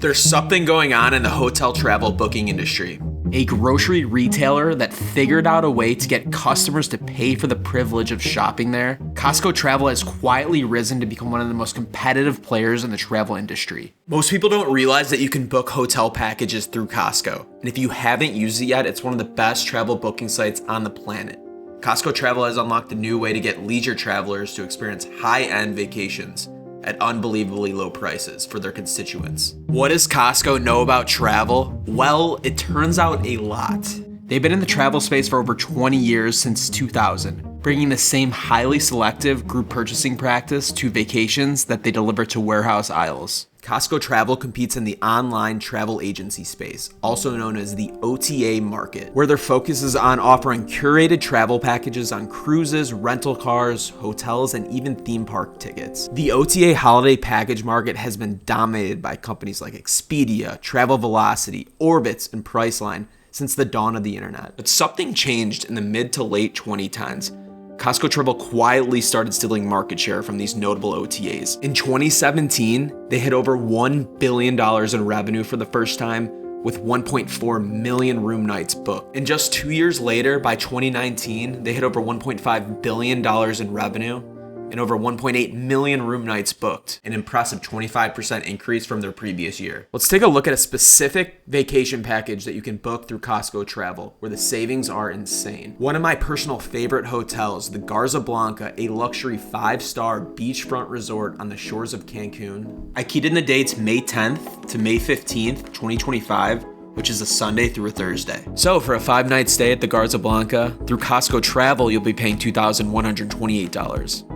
There's something going on in the hotel travel booking industry. A grocery retailer that figured out a way to get customers to pay for the privilege of shopping there, Costco Travel has quietly risen to become one of the most competitive players in the travel industry. Most people don't realize that you can book hotel packages through Costco. And if you haven't used it yet, it's one of the best travel booking sites on the planet. Costco Travel has unlocked a new way to get leisure travelers to experience high-end vacations at unbelievably low prices for their constituents. What does Costco know about travel? Well, it turns out a lot. They've been in the travel space for over 20 years, since 2000, bringing the same highly selective group purchasing practice to vacations that they deliver to warehouse aisles. Costco Travel competes in the online travel agency space, also known as the OTA market, where their focus is on offering curated travel packages on cruises, rental cars, hotels, and even theme park tickets. The OTA holiday package market has been dominated by companies like Expedia, Travel Velocity, Orbitz, and Priceline since the dawn of the internet. But something changed in the mid to late 2010s. Costco Travel quietly started stealing market share from these notable OTAs. In 2017, they hit over $1 billion in revenue for the first time, with 1.4 million room nights booked. And just 2 years later, by 2019, they hit over $1.5 billion in revenue and over 1.8 million room nights booked, an impressive 25% increase from their previous year. Let's take a look at a specific vacation package that you can book through Costco Travel, where the savings are insane. One of my personal favorite hotels, the Garza Blanca, a luxury 5-star beachfront resort on the shores of Cancun. I keyed in the dates May 10th to May 15th, 2025, which is a Sunday through a Thursday. So for a 5-night stay at the Garza Blanca, through Costco Travel, you'll be paying $2,128.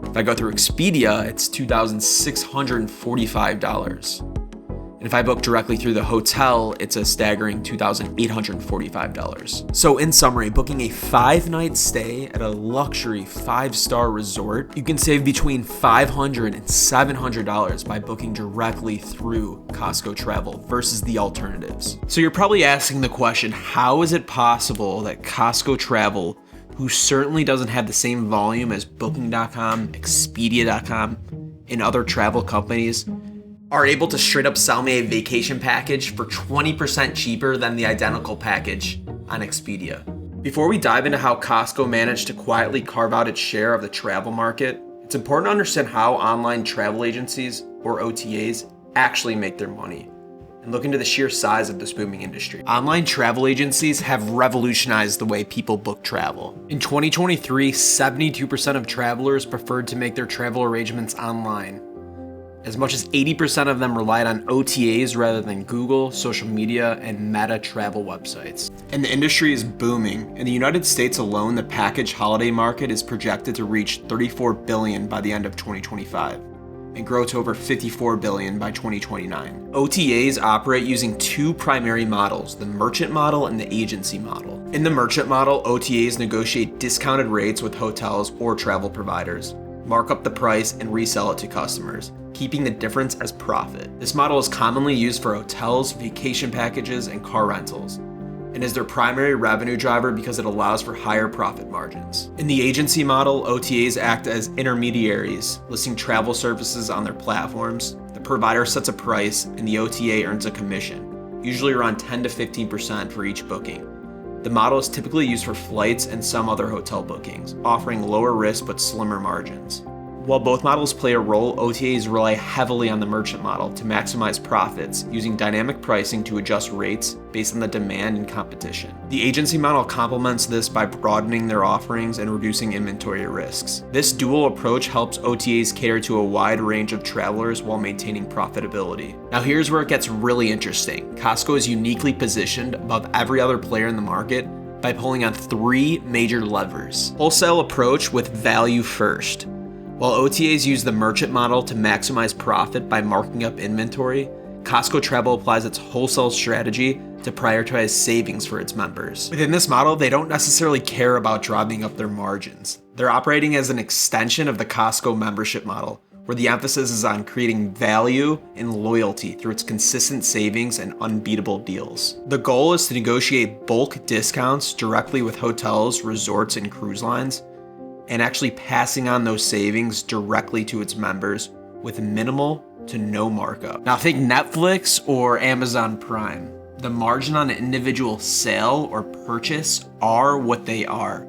If I go through Expedia, it's $2,645. And if I book directly through the hotel, it's a staggering $2,845. So in summary, booking a 5-night stay at a luxury 5-star resort, you can save between $500 and $700 by booking directly through Costco Travel versus the alternatives. So you're probably asking the question, how is it possible that Costco Travel, who certainly doesn't have the same volume as Booking.com, Expedia.com, and other travel companies, are able to straight up sell me a vacation package for 20% cheaper than the identical package on Expedia? Before we dive into how Costco managed to quietly carve out its share of the travel market, it's important to understand how online travel agencies, or OTAs, actually make their money, and look into the sheer size of this booming industry. Online travel agencies have revolutionized the way people book travel. In 2023, 72% of travelers preferred to make their travel arrangements online. As much as 80% of them relied on OTAs rather than Google, social media, and meta travel websites. And the industry is booming. In the United States alone, the package holiday market is projected to reach $34 billion by the end of 2025. And grow to over $54 billion by 2029. OTAs operate using 2 primary models, the merchant model and the agency model. In the merchant model, OTAs negotiate discounted rates with hotels or travel providers, mark up the price, and resell it to customers, keeping the difference as profit. This model is commonly used for hotels, vacation packages, and car rentals, and is their primary revenue driver because it allows for higher profit margins. In the agency model, OTAs act as intermediaries, listing travel services on their platforms. The provider sets a price, and the OTA earns a commission, usually around 10 to 15% for each booking. The model is typically used for flights and some other hotel bookings, offering lower risk but slimmer margins. While both models play a role, OTAs rely heavily on the merchant model to maximize profits, using dynamic pricing to adjust rates based on the demand and competition. The agency model complements this by broadening their offerings and reducing inventory risks. This dual approach helps OTAs cater to a wide range of travelers while maintaining profitability. Now here's where it gets really interesting. Costco is uniquely positioned above every other player in the market by pulling on 3 major levers. Wholesale approach with value first. While OTAs use the merchant model to maximize profit by marking up inventory, Costco Travel applies its wholesale strategy to prioritize savings for its members. Within this model, they don't necessarily care about driving up their margins. They're operating as an extension of the Costco membership model, where the emphasis is on creating value and loyalty through its consistent savings and unbeatable deals. The goal is to negotiate bulk discounts directly with hotels, resorts, and cruise lines, and actually passing on those savings directly to its members with minimal to no markup. Now think Netflix or Amazon Prime. The margin on an individual sale or purchase are what they are.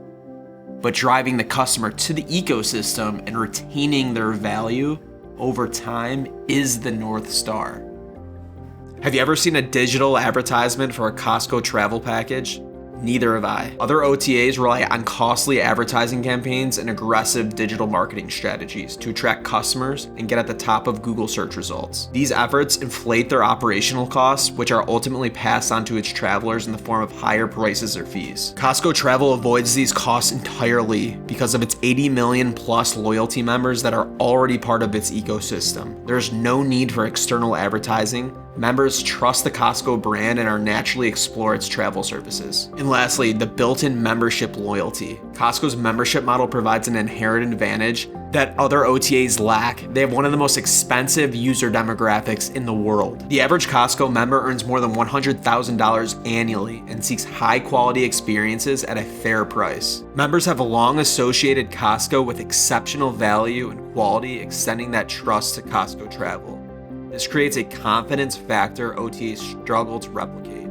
But driving the customer to the ecosystem and retaining their value over time is the North Star. Have you ever seen a digital advertisement for a Costco travel package? Neither have I. Other OTAs rely on costly advertising campaigns and aggressive digital marketing strategies to attract customers and get at the top of Google search results. These efforts inflate their operational costs, which are ultimately passed on to its travelers in the form of higher prices or fees. Costco Travel avoids these costs entirely because of its 80 million plus loyalty members that are already part of its ecosystem. There's no need for external advertising. Members trust the Costco brand and are naturally explore its travel services. And lastly, the built-in membership loyalty. Costco's membership model provides an inherent advantage that other OTAs lack. They have one of the most expensive user demographics in the world. The average Costco member earns more than $100,000 annually and seeks high-quality experiences at a fair price. Members have long associated Costco with exceptional value and quality, extending that trust to Costco Travel. This creates a confidence factor OTAs struggle to replicate.